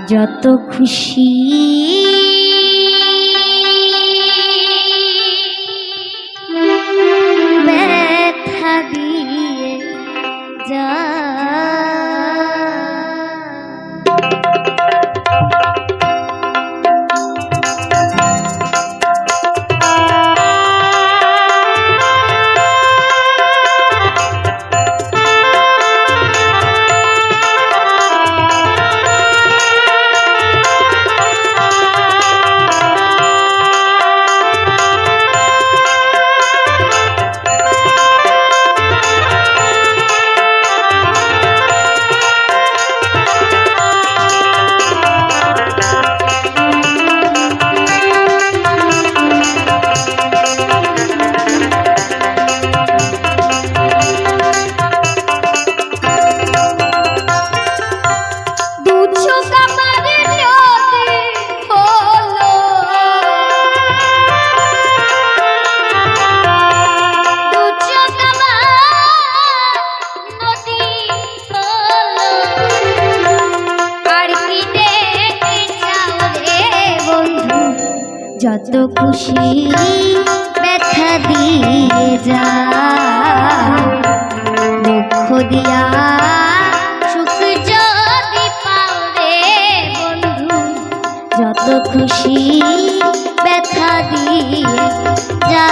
যত খুশি ব্যথা দিয়ে যা যত খুশি ব্যথা দিয়ে যা দুঃখ দিয়া সুখ যদি পাও রে বন্ধু যত খুশি ব্যথা দিয়ে যা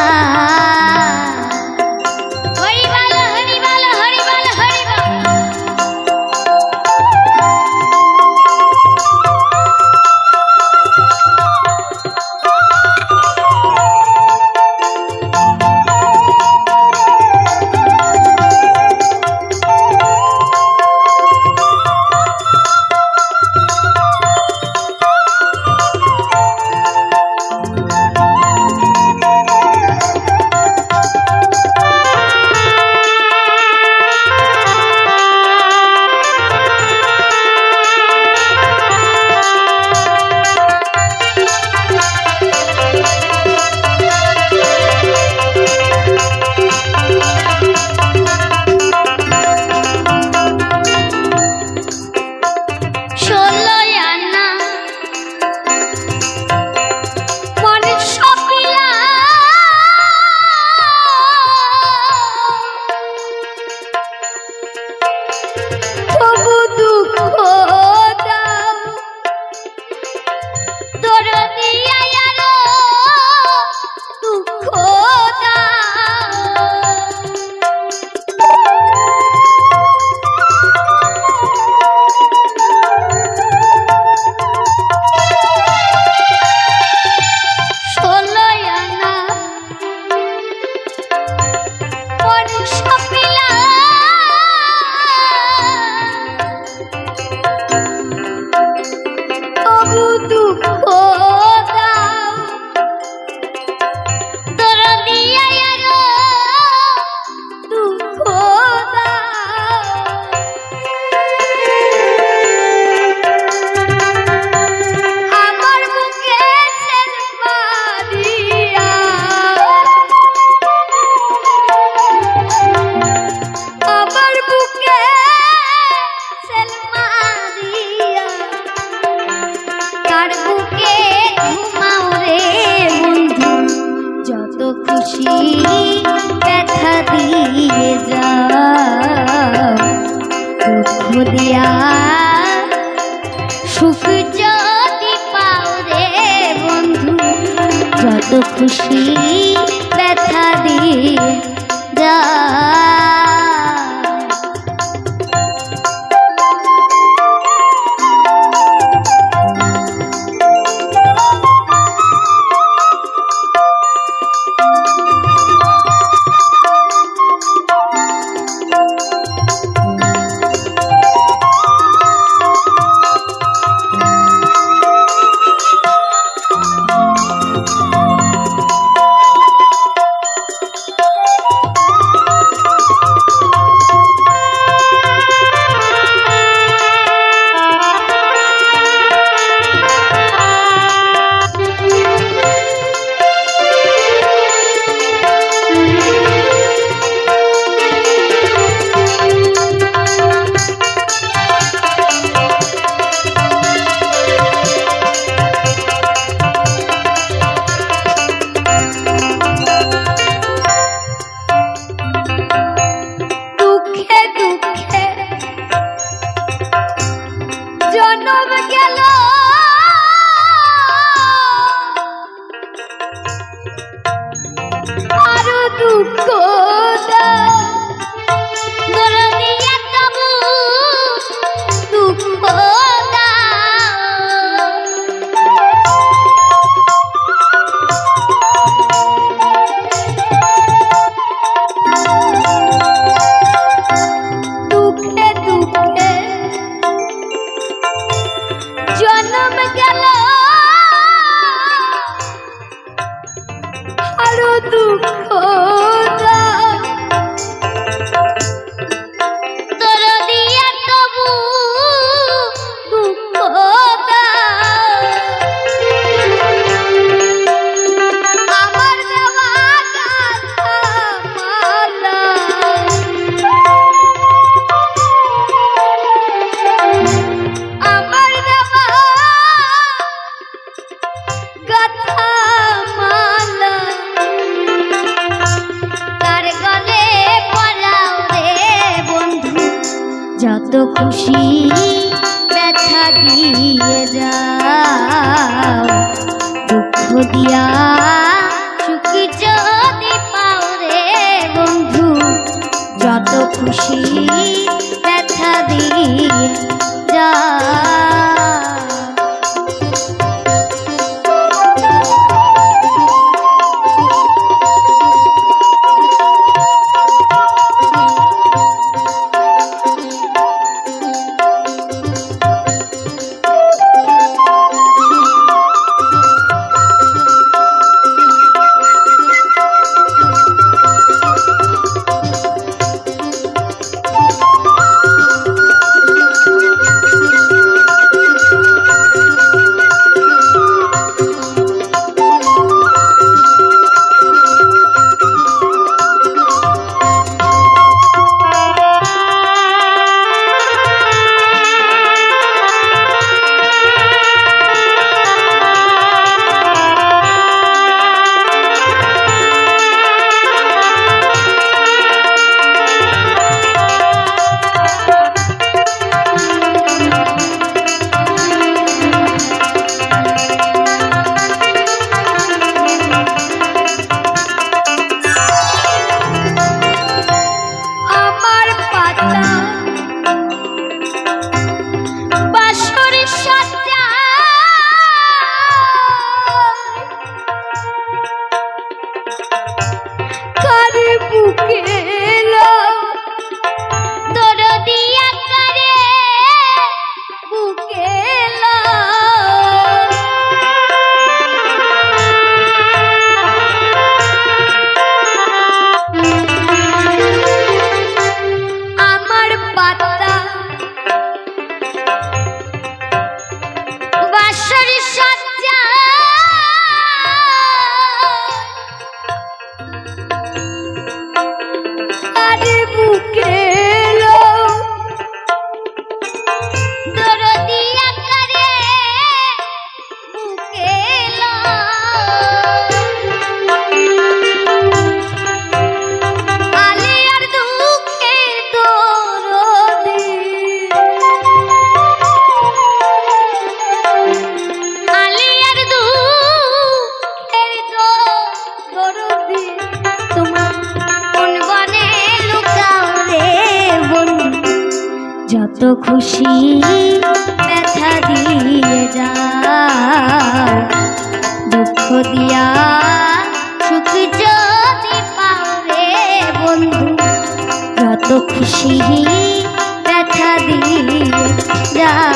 ব্যথা দিয়ে যা দুঃখ দিয়া সুখ যদি পাও রে বন্ধু যত খুশি ব্যথা দিয়ে যা গাথা মালা কার গলে পরাও রে বন্ধু যত খুশি ব্যথা দিয়ে যাও দুঃখ দিয়া সুখী যদি পাও রে বন্ধু যত খুশি ব্যথা দিয়ে যাও। যত খুশি ব্যথা দিয়ে যাও দুঃখ দিয়া সুখ যদি পাও রে বন্ধু যত খুশি ব্যথা দিয়ে যাও।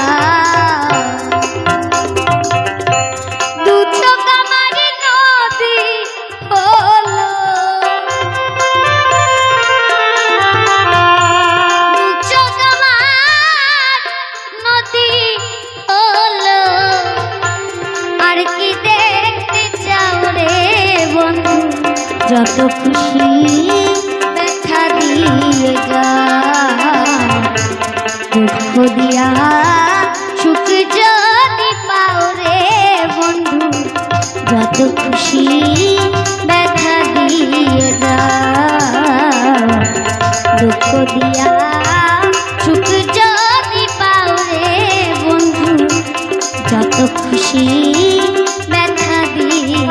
যত খুশি ব্যথা দিয়ে যাও দুঃখ দিয়া সুখ যদি পাও রে বন্ধু যত খুশি ব্যথা দিয়ে যাও দুঃখ দিয়া সুখ যদি পাও রে বন্ধু যত খুশি ব্যথা দিয়ে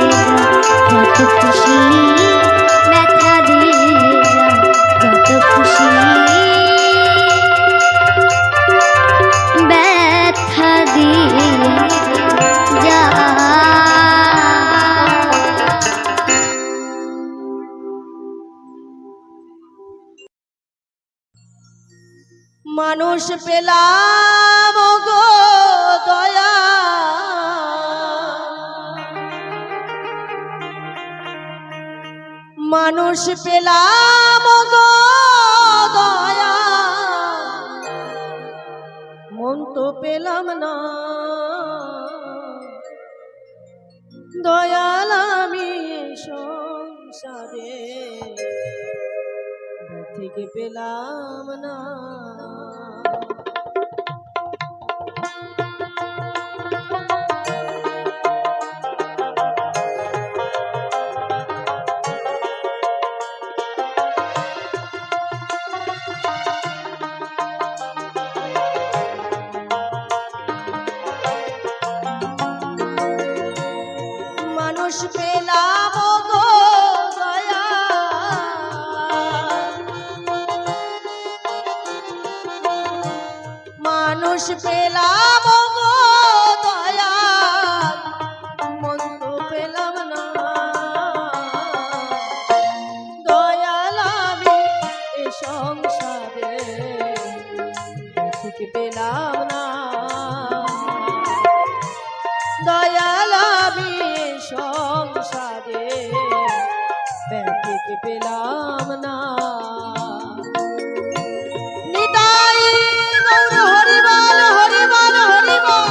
যত খুশি মানুষ পেলাম গো দয়া মানুষ পেলাম গো দয়া মন তো পেলাম না দয়াল আমি সংসারে থেকে পেলাম না মানুষ পেলাম গো দয়া মানুষ পেলাম গো দয়া মন তো পেলাম না দয়াল আমি এ সংসারে ঠিক পেলাম না দয়াল আমি এ সংসারে ঠিক পেলাম না নিতাই গৌর হরিবল হরিবল হরিবল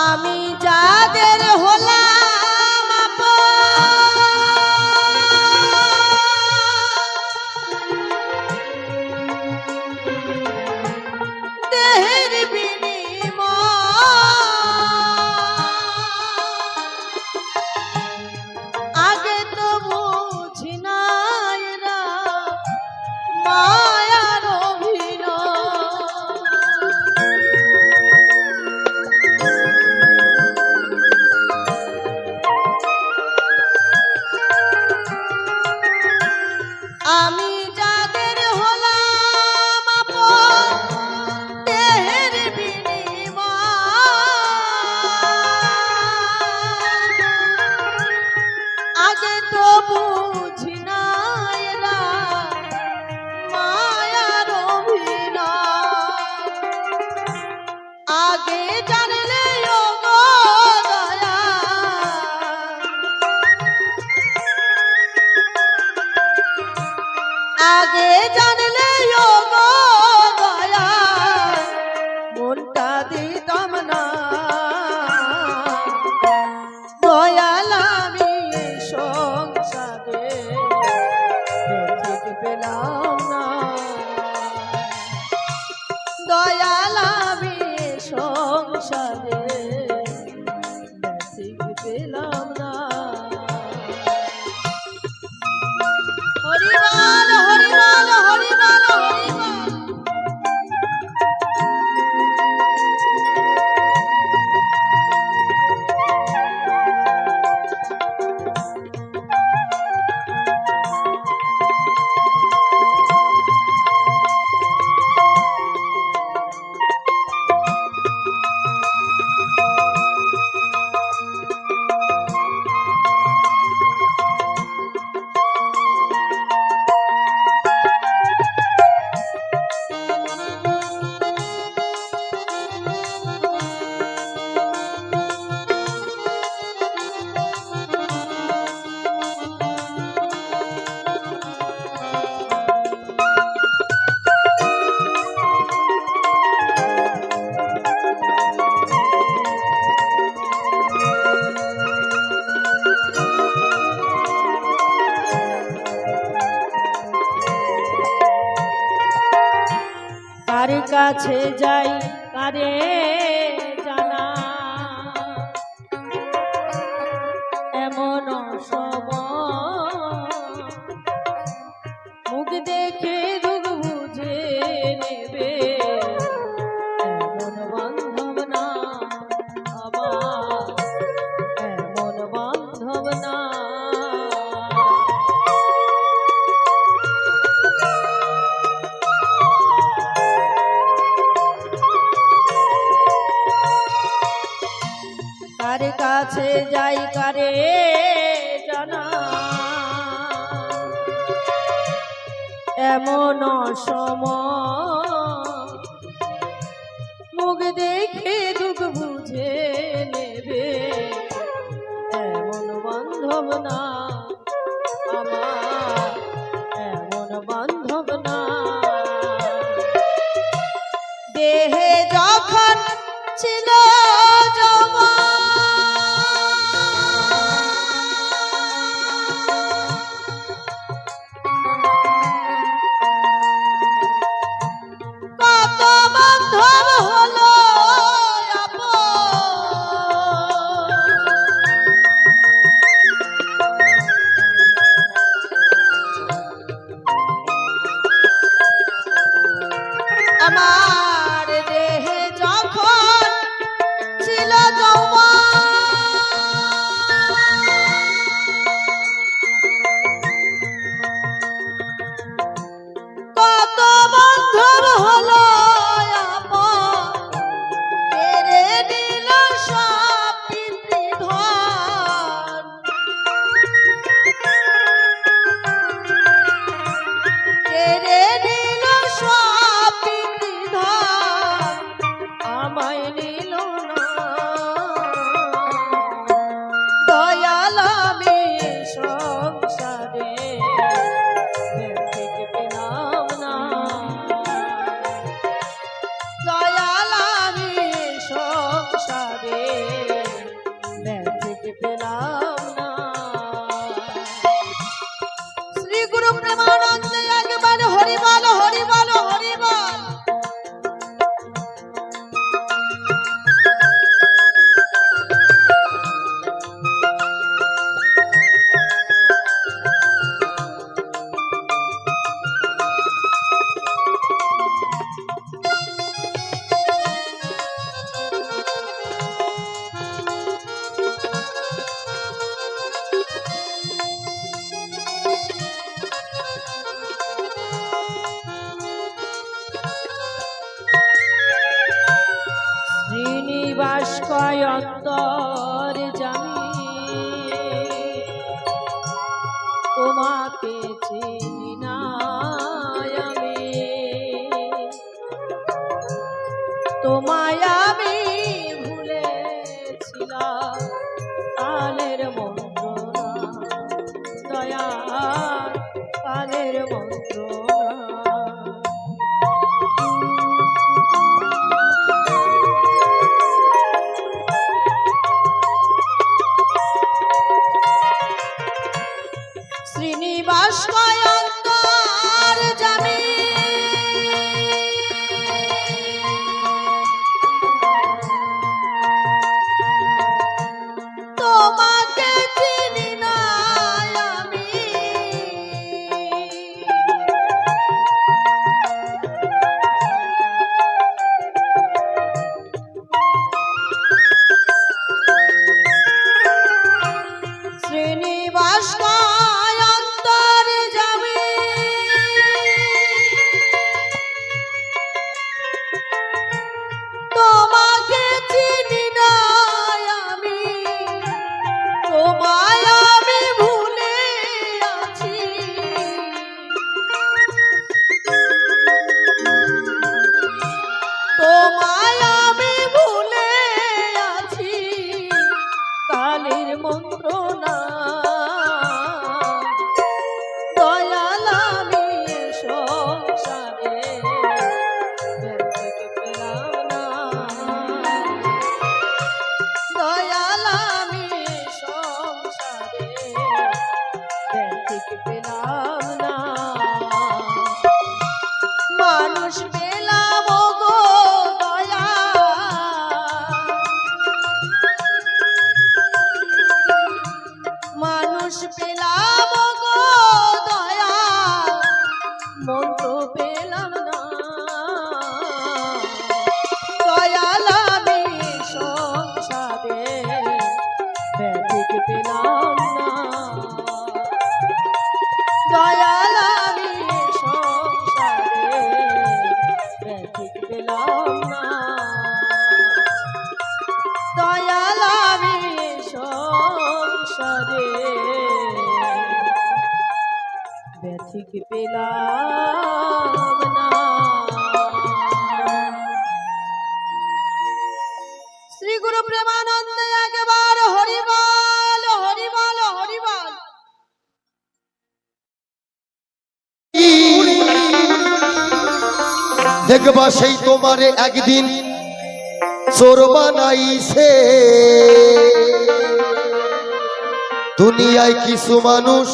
আমি যাদের হলাম দেহের আগে তো বুঝি নাই রা মায়ার আমি যাদের হলাম আপন দেহের আগে তো বুঝি নাই রা মায়ার আগে জানলে ও গো দয়া আগে জানলে ও গো দয়া মনটা দিতাম না দয়াল আমি সংসারে ঠিক পেলাম না দয়াল আমি সংসারে ঠিক পেলাম না হরিবল হরিবল হরিবল হরিবল কার কাছে যাই কারে জানা এমন সময় মুখ দেখে দুঃখ বুঝে নেবে এমন বান্ধব না আমার এমন বান্ধব না কার কাছে যাই কারে জানা এমন সময় মুখ দেখে দুঃখ বুঝে নেবে এমন বান্ধব না আমার এমন বান্ধব না দেহে যখন ছিল অন্তর জানি তোমাকে চিনি না আমি, তোমায় আমি ভুলেছিলাম কালের মন্ত্রণা, দয়া কালের মন্ত্রণা। শ্রীনিবাস কয় অন্তর জানি তোমাকে চিনি না আমি, শ্রীনিবাস কয় অন্তর যাবে তোমাকে চিনি না আমি, তোমায় আমি ভুলে আছি, তোমায় আমি ভুলে আছি কালের মন্ত্রণা, দয়াল আমি সংসারে ব্যথিক পেলাম না, দয়াল আমি সংসারে ব্যথিক পেলাম না, মানুষ পেলাম গো দয়া, মানুষ পেলাম গো দয়া, মন্ত্র পেলাম না, দয়াল আমি সংসারে ব্যথিক পেলাম না, দয়াল আমি সংসারে ব্যথিক পেলাম না, দয়াল আমি সংসারে ব্যথিক পেলাম না। শ্রী গুরু প্রেমানন্দে একবার হরিবল হরিবল হরিবল। দেখবা সেই তোমারে একদিন চোর বানাইছে, দুনিয়ায় কিছু মানুষ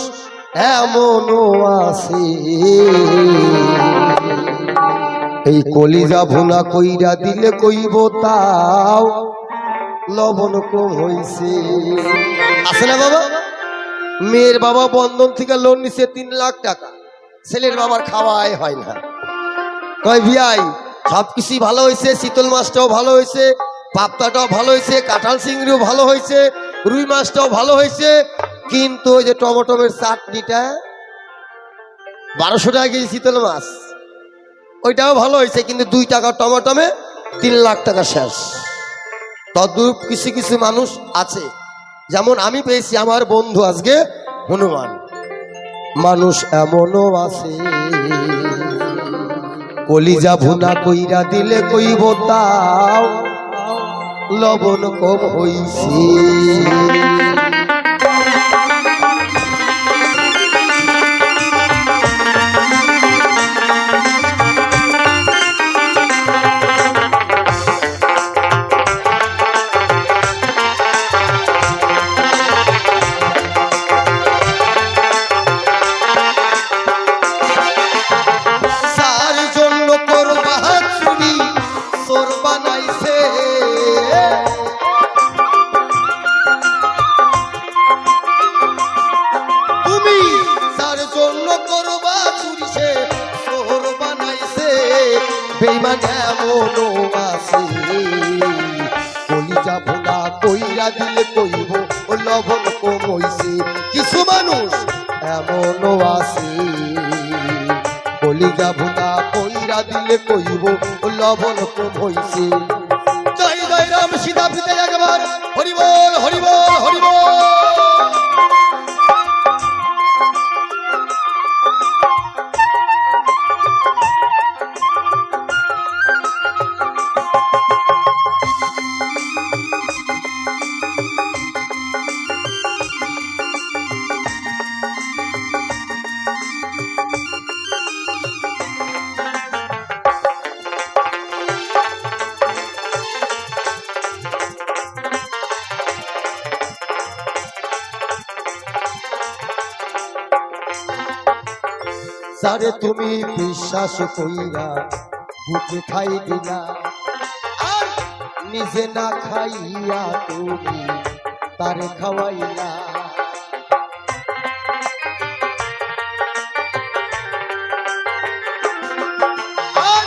এমনও আছে, এই কলিজা ভুনা কইরা দিলে কইব তাও লবণ কম হইছে। আছে না বাবা? মেয়ের বাবা বন্ধন থেকে লোন নিছে 3 লাখ টাকা, ছেলের বাবার খাওয়াই হয় না। কয় ভিয়াই সবকিছুই ভালো হয়েছে, শীতল মাছটাও ভালো হয়েছে, পাপ্তাটাও ভালো হয়েছে, কাঁঠাল চিংড়িও ভালো হয়েছে, রুই মাছটাও ভালো হয়েছে, কিন্তু ওই যে টমেটোমের চাটনিটা 1200 টাকা কেজি শীতল মাছ, ওইটাও ভালো হয়েছে, কিন্তু 2 টাকা টমেটোমে 3 লাখ টাকা শেষ। তদ্রূপ কিছু কিছু মানুষ আছে, যেমন আমি পেয়েছি আমার বন্ধু আজকে হনুমান, মানুষ এমনও আছে কলিজা ভুনা কইরা দিলে কইব তাও লবণ কম হইছে। বেইমান এমনও আছে কলিজা ভুনা কইরা দিলে কইব ও লবণ কম হইছে। কিছু মানুষ এমনও আছে কলিজা ভুনা কইরা দিলে কইব ও লবণ কম হইছে। জয় জয় রাম সীতা পিতা একবার হরি বল হরি বল হরি বল। সারে তুমি বিশ্বাস কইরা বুকে খাই দিলা আর নিজে না খাইয়া তুমি তারে খাওয়াইলা। আর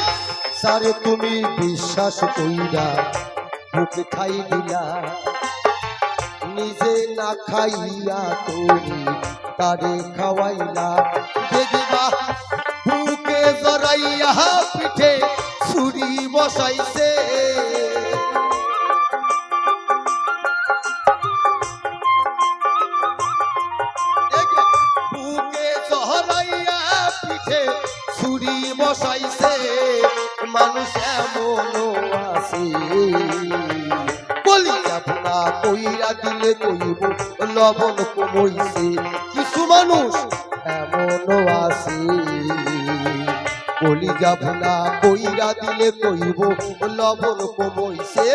সারে তুমি বিশ্বাস কইরা বুকে খাই দিলা নিজে না খাইয়া তুমি তারে খাওয়াইলা। দেখিবা বুকে জড়াইয়া পিঠে ছুরি বসাইছে বুকে জড়াইয়া পিঠে ছুরি বসাইছে মানুষ এমনও আছে বলি যাব না কইরা দিলে কইব লবণ কমইছে কিছু মানুষ এমনও আছে বলি যাব না কইরা দিলে কইব লবণ কমইছে।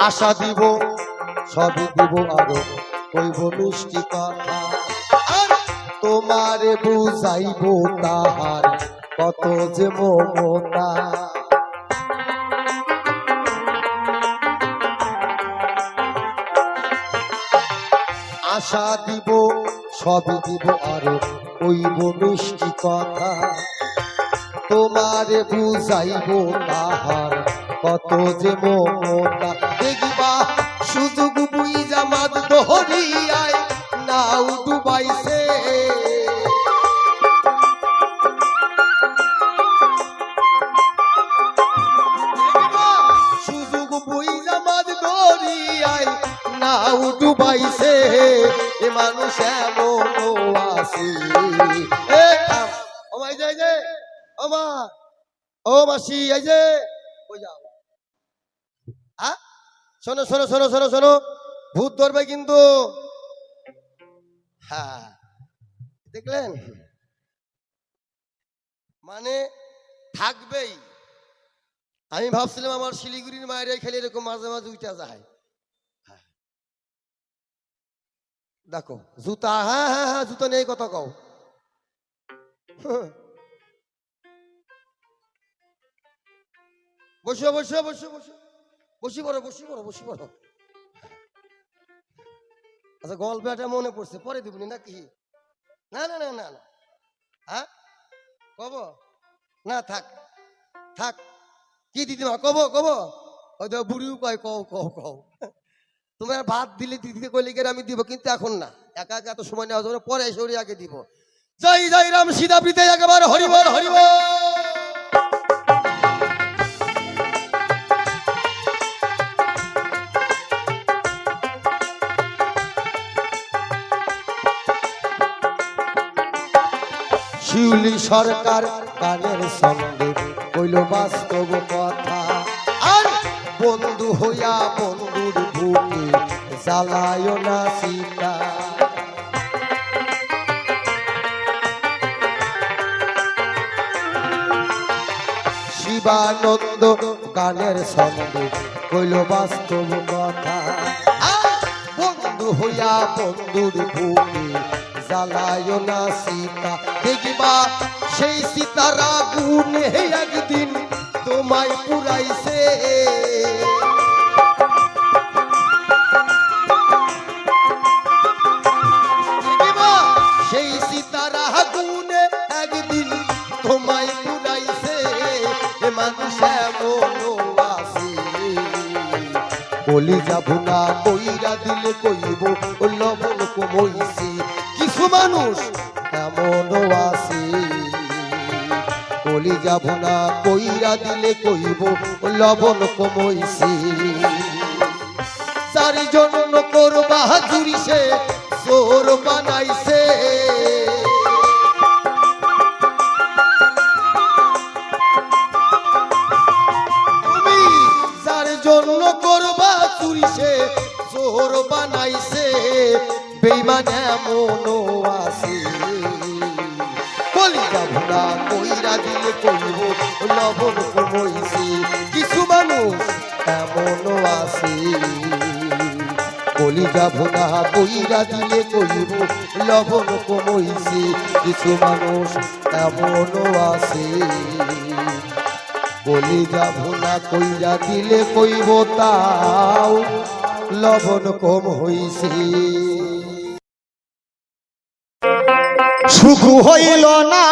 আশা দিব সবই দিব আরো কইব মিষ্টি কথা আর তোমারে বুঝাইব তাহার কত যে মমতা। আশা দিব সবই দিব আরো কইব মিষ্টি কথা তোমারে বুঝাইব তাহার কত যে মমতা। দেখিবা সুযোগ বুইজা মাদ দহরিয়ায় নাও ডুবাইছে সুযোগ বুইজা মাদ দহরিয়ায় নাও ডুবাইছে এ মানুষ এমনও আছে। এ থাম ও ভাই যাই যে ও মা ও মাসি এই যে কই যাও শোনো শোনো শোনো শোনো শোনো ভূত ধরবে কিন্তু। হ্যাঁ দেখলেন মানে থাকবেই। আমি ভাবছিলাম আমার শিলিগুড়ির মায়ের খেলে এরকম মাঝে মাঝে উঠা যায়। দেখো জুতা হ্যাঁ হ্যাঁ হ্যাঁ জুতা নেই কথা কও। বসো বসো বসো বসো বসি পড়ো বসি পড়ো বসি পড়ো। আচ্ছা গল্পটা মনে পড়ছে পরে দিবনি নাকি? না না না না না হ্যাঁ কব না থাক থাক কি দিদিমা কব কব ওই তো বুড়িও কয় কও কও কও তোমার ভাত দিলে দিদিকে কইলে গেলে আমি দিব কিন্তু এখন না একা একা এত সময় নেওয়া যাবে পরে এসে আগে দিব। জয় জয় রাম সীতা প্রীতে একবার হরিবল হরিবল। শিউলি সরকার গানের সঙ্গে কইল বাস্তব কথা আর বন্ধু হইয়া বন্ধুর বুকে জ্বালায় না সীতা। শিবানন্দ গানের সঙ্গে কইল বাস্তব কথা আর বন্ধু হইয়া বন্ধুর বুকে জ্বালায় না সীতা, দেখবা সেই সীতার আগুনে একদিন তোমায় পুরাইছে। দেখবা সেই সীতার আগুনে একদিন তোমায় পুরাইছে। মানুষ এমন আছে বলি যাব না কইরা দিলে কইব লবণ কমইছি। কিছু মানুষ এমনও আছে বলি যাব না কইরা দিলে কইব লবণ কমইছি। যার জন্য করবা চুরি সে চোর বানাইছে। তুমি যার জন্য করবা চুরি সে চোর বানাইছে। বেঈমান এমনও আছে বলি যাব না কইরা দিলে কইব লবণ কমইছি। কিছু মানুষ এমনও আছে বলি যাব না কইরা দিলে কইব লবণ কমইছি। কিছু মানুষ এমনও আছে বলি যাব না কইরা দিলে কইব তাও লবণ কম হইছে। সুখ হইল না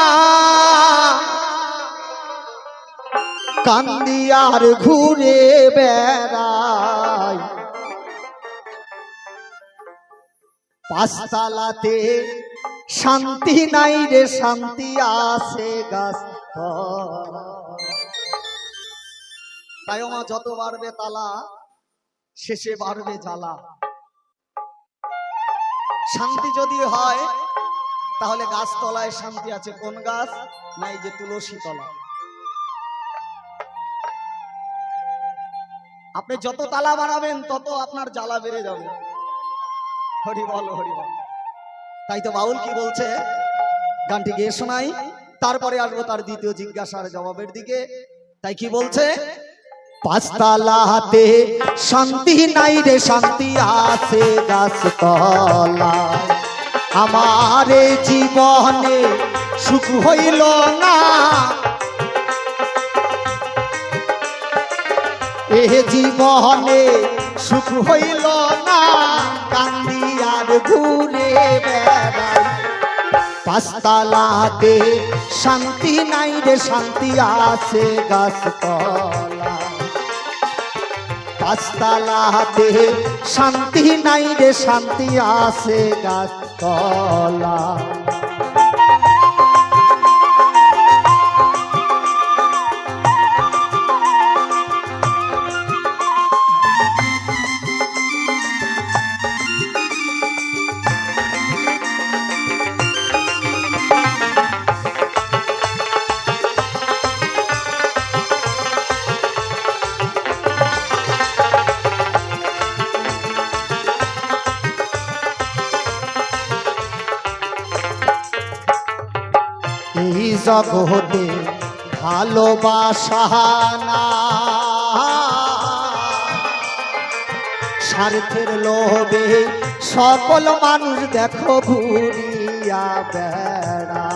কান্দি আর ঘুরে বেড়াই, পাঁচতলাতে শান্তি নাই রে শান্তি আছে গাছ। তাই মা যত বাড়বে তালা শেষে বাড়বে জ্বালা। শান্তি যদি হয় তাহলে গাছতলায় শান্তি আছে। কোন গাছ? নাই যে তুলসী তলা। আপনি যত তালা বাড়াবেন তত আপনার জ্বালা বেড়ে যাবে। হরি বল হরি বল। তাই তো বাউল কি বলছে, গানটি গিয়ে শোনাই, তারপরে আসবো তার দ্বিতীয় জিজ্ঞাসার জবাবের দিকে। তাই কি বলছে? পাঁচতলাতে শান্তি নাই রে শান্তি আছে গাছতলা। আমার জীবনে সুখ হইল না, এ জীবনে সুখ হইল না কান্দি আর ঘুরে বেড়াই। পাঁচতলাতে শান্তি নাই রে শান্তি আছে গাছতলা। পাঁচতলাতে শান্তি নাই রে শান্তি আছে গাছতলা। এই জগতে ভালোবাসা না, স্বার্থের লোভে সকল মানুষ দেখো ঘুরিয়া বেড়া।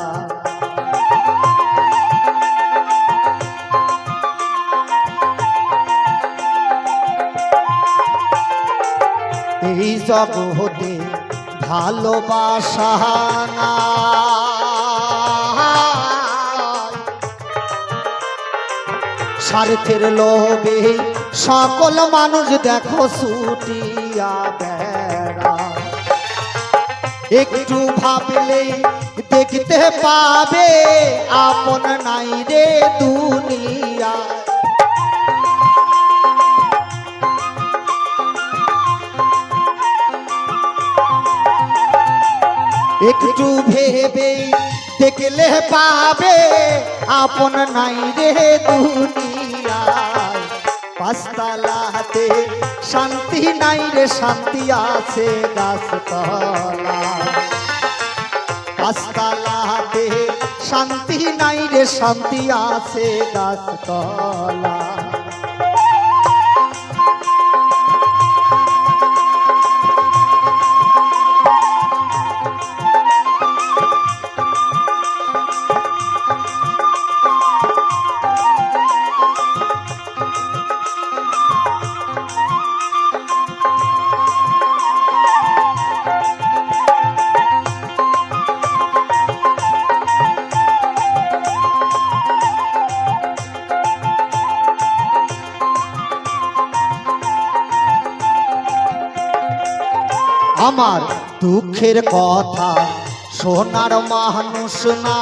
এই জগতে ভালোবাসা না, স্বার্থের লোভে সকল মানুষ দেখো ছুটিয়া বেড়া। একটু ভাবলে দেখতে পাবে আপন নাই রে দুনিয়া। একটু ভেবে দেখলে পাবে আপন নাই রে দুনিয়া। পাঁচতলাতে শান্তি নাই রে শান্তি আছে গাছতলা। পাঁচতলাতে শান্তি নাই রে শান্তি আছে গাছতলা। আমার দুঃখের কথা শোনার মানুষ না,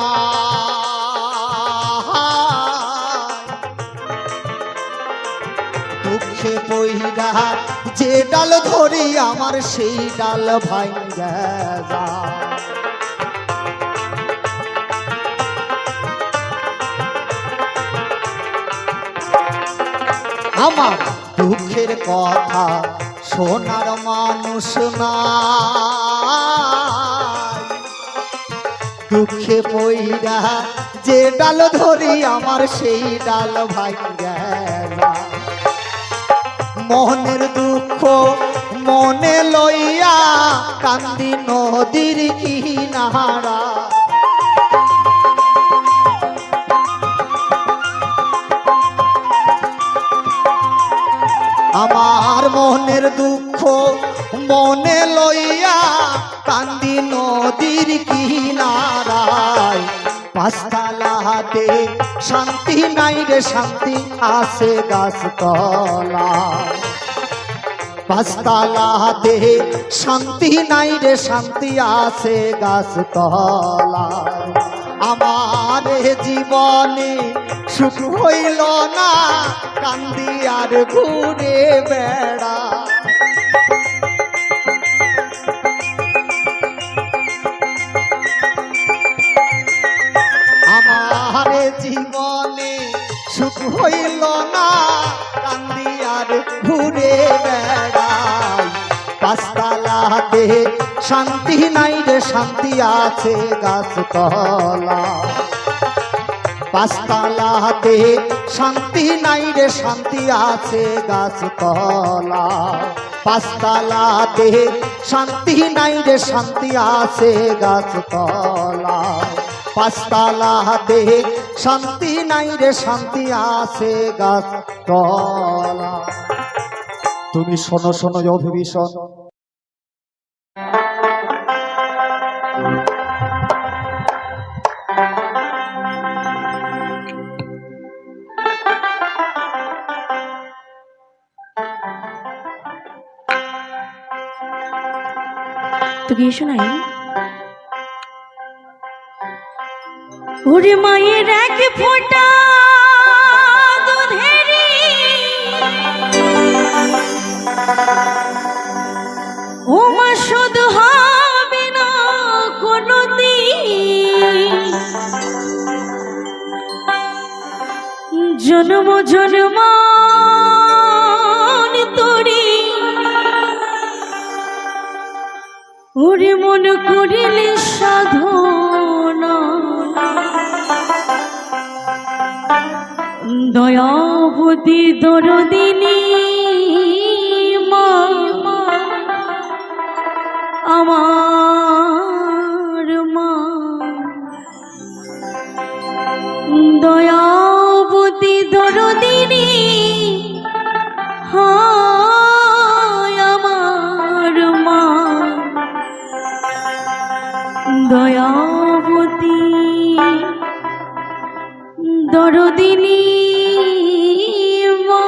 দুঃখে পইরা যে ডাল ধরি আমার সেই ডাল ভাঙ্গা যায়। আমার দুঃখের কথা শোনার মানুষ না, দুঃখে পইরা যে ডাল ধরি আমার সেই ডাল ভাঙ্গা যায়। মনের দুঃখ মনে লইয়া কান্দি নদীর কিনারা, আমার মনের দুঃখ মনে লইয়া কান্দি নদীর কিনারায়। পাঁচতলাতে শান্তি নাই রে শান্তি আছে গাছতলায়, পাঁচতলাতে শান্তি নাই রে শান্তি আছে গাছতলায়। আমার জীবনে সুখ হইল না কান্দি আর ঘুরে বেড়া, আমার জীবনে সুখ হইল না কান্দি আর ঘুরে বেড়াই। পাঁচতলাতে শান্তি নাই রে শান্তি আছে গাছতলা, পাঁচতলাতে শান্তি নাই রে শান্তি আছে গাছতলা, পাঁচতলাতে শান্তি নাই রে শান্তি আছে গাছতলা, পাঁচতলাতে শান্তি নাই রে শান্তি আছে গাছতলা। তুমি শোনো শোনো অভিভীষণ, তো গিয়ে শোনাই। ওরে মায়ের এক ফোঁটা দুধেরি ও মা শুধু হবে না কোনো দিন, জন্ম জন্মান তোরি ওরে মন করিলে সাধনা, দয়াবতী দরদিনী মা আমার মা, দয়াবতী দরদিনী হায় আমার মা, দয়াবতী দরদিনী মা।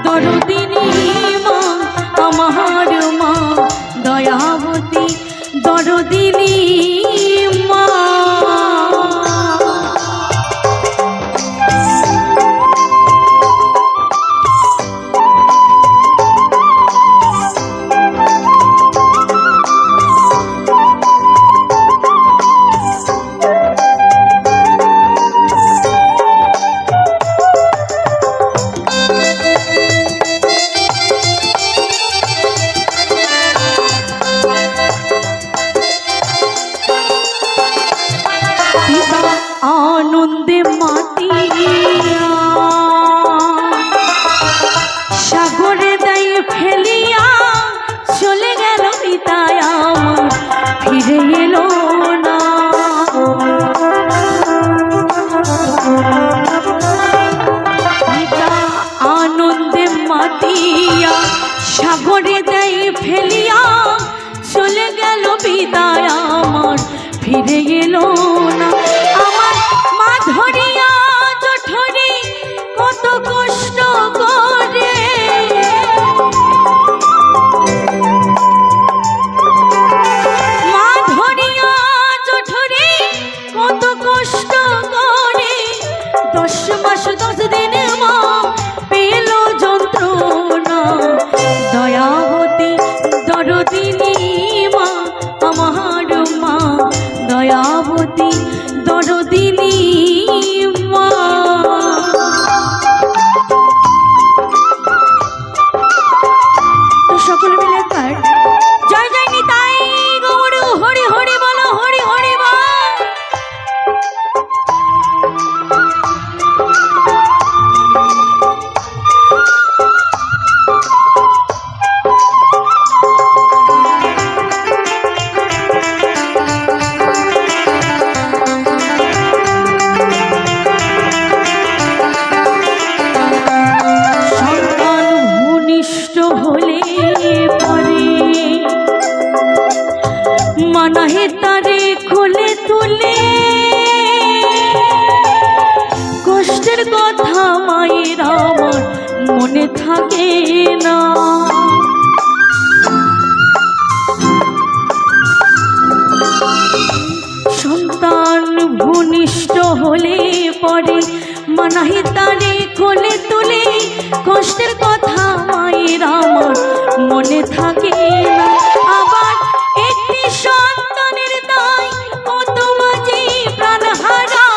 দরদিনী মা আমার মা, দয়াবতী দরদিনী মা। সাগরে দেয় ফেলিয়া চলে গেল বিদায় আমার ফিরে এলো না। আমার মা ধরিয়া জঠরে কত কষ্ট করে, মা ধরিয়া জঠরে কত কষ্ট করে 10 মাস 10 দিন মা পেল যন্ত্রণা। দয়াবতী দরদিনী মা আমার মা, দয়াবতী দরদিনী মা। তো সকলে মিলে একবার জয় জয় নিতাই গৌর হরি হরি বলো, হরি হরি বল। সন্তান ভূমিষ্ঠ হলে পরে মানাহে তারে খোলে তুলে, কষ্টের কথা মায়ের আমার মনে থাকে না। সন্তান ভূমিষ্ঠ হলে পরে মানাহে তারে কোলে তুলে, কষ্টের কথা মায়ের আমার মনে থাকে না। আবার একটি সন্তানের দায় কত মাঝে প্রাণ হারা,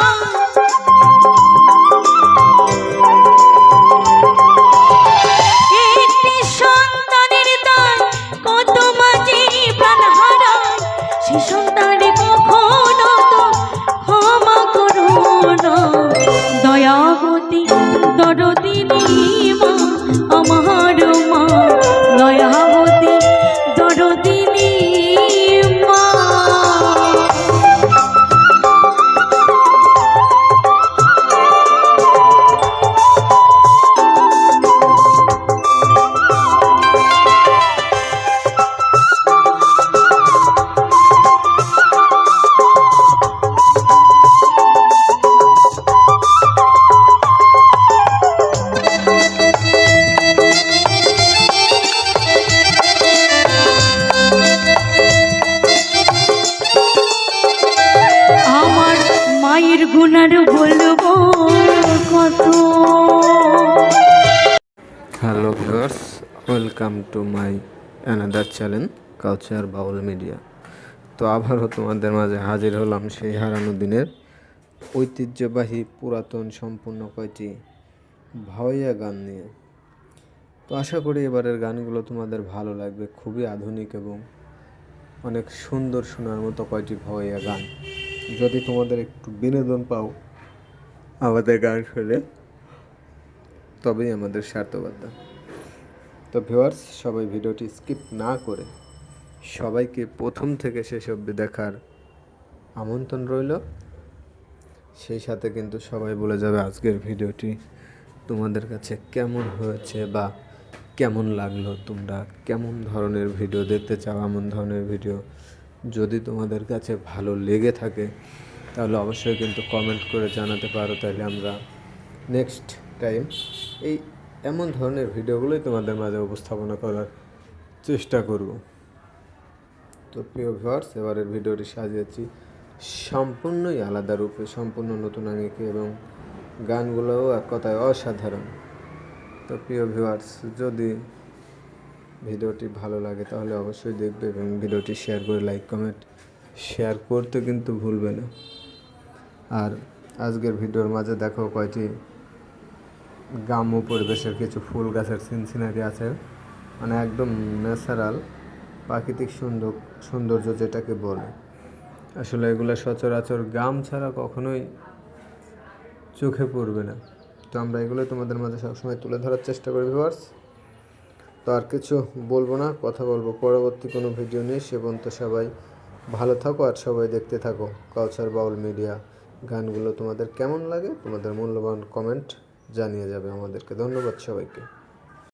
একটি সন্তানের দায় কত মাঝে প্রাণ হারা। সে সন্তানে কখনো তো ক্ষমা করো না। দয়াবতী দরদিনী মা আমার মা, দয়াবতী দরদিনী মা। আমার মায়ের গুণার বলবো কত। Hello viewers, welcome to my another channel culture Baul media. তো আবারও তোমাদের মাঝে হাজির হলাম সেই হারানো দিনের ঐতিহ্যবাহী পুরাতন সম্পূর্ণ কয়টি ভাওয়াইয়া গান নিয়ে। তো আশা করি এবারের গানগুলো তোমাদের ভালো লাগবে। খুবই আধুনিক এবং অনেক সুন্দর শোনার মতো কয়টি ভাওয়াইয়া গান। যদি তোমাদের একটু বিনোদন পাও আমাদের গান শুনে, তবেই আমাদের সার্থকতা। তো ভিউয়ার্স, সবাই ভিডিওটি স্কিপ না করে সবাইকে প্রথম থেকে শেষ অবধি দেখার আমন্ত্রণ রইল। সেই সাথে কিন্তু সবাই বলে যাবে আজকের ভিডিওটি তোমাদের কাছে কেমন হয়েছে বা কেমন লাগলো, তোমরা কেমন ধরনের ভিডিও দেখতে চাও। এমন ধরনের ভিডিও যদি তোমাদের কাছে ভালো লেগে থাকে তাহলে অবশ্যই কিন্তু কমেন্ট করে জানাতে পারো, তাহলে আমরা নেক্সট টাইম এই এমন ধরনের ভিডিওগুলোই তোমাদের মাঝে উপস্থাপনা করার চেষ্টা করব। তো প্রিয় ভিউয়ার্স, এবারের ভিডিওটি সাজিয়েছি সম্পূর্ণই আলাদা রূপে, সম্পূর্ণ নতুন আঙ্গিকে এবং গানগুলোও এক কথায় অসাধারণ। তো প্রিয় ভিউয়ার্স, যদি ভিডিওটি ভালো লাগে তাহলে অবশ্যই দেখবে এবং ভিডিওটি শেয়ার করে লাইক কমেন্ট শেয়ার করতে কিন্তু ভুলবে না। আর আজকের ভিডিওর মাঝে দেখো কয়টি গ্রাম্য পরিবেশের কিছু ফুল গাছের সিনসিনারি আছে, মানে একদম ন্যাচারাল প্রাকৃতিক সৌন্দর্য যেটাকে বলে। আসলে এগুলো সচরাচর গ্রাম ছাড়া কখনোই চোখে পড়বে না। তো আমরা এগুলো তোমাদের মাঝে সবসময় তুলে ধরার চেষ্টা করি ভিউয়ার্স। তো আর কিছু বলবো না, কথা বলবো পরবর্তী কোনো ভিডিও নিয়ে। সে পর্যন্ত সবাই ভালো থাকো আর সবাই দেখতে থাকো কালচার বাউল মিডিয়া। গানগুলো তোমাদের কেমন লাগে তোমাদের মূল্যবান কমেন্ট জানিয়ে যাবে আমাদেরকে। ধন্যবাদ সবাইকে।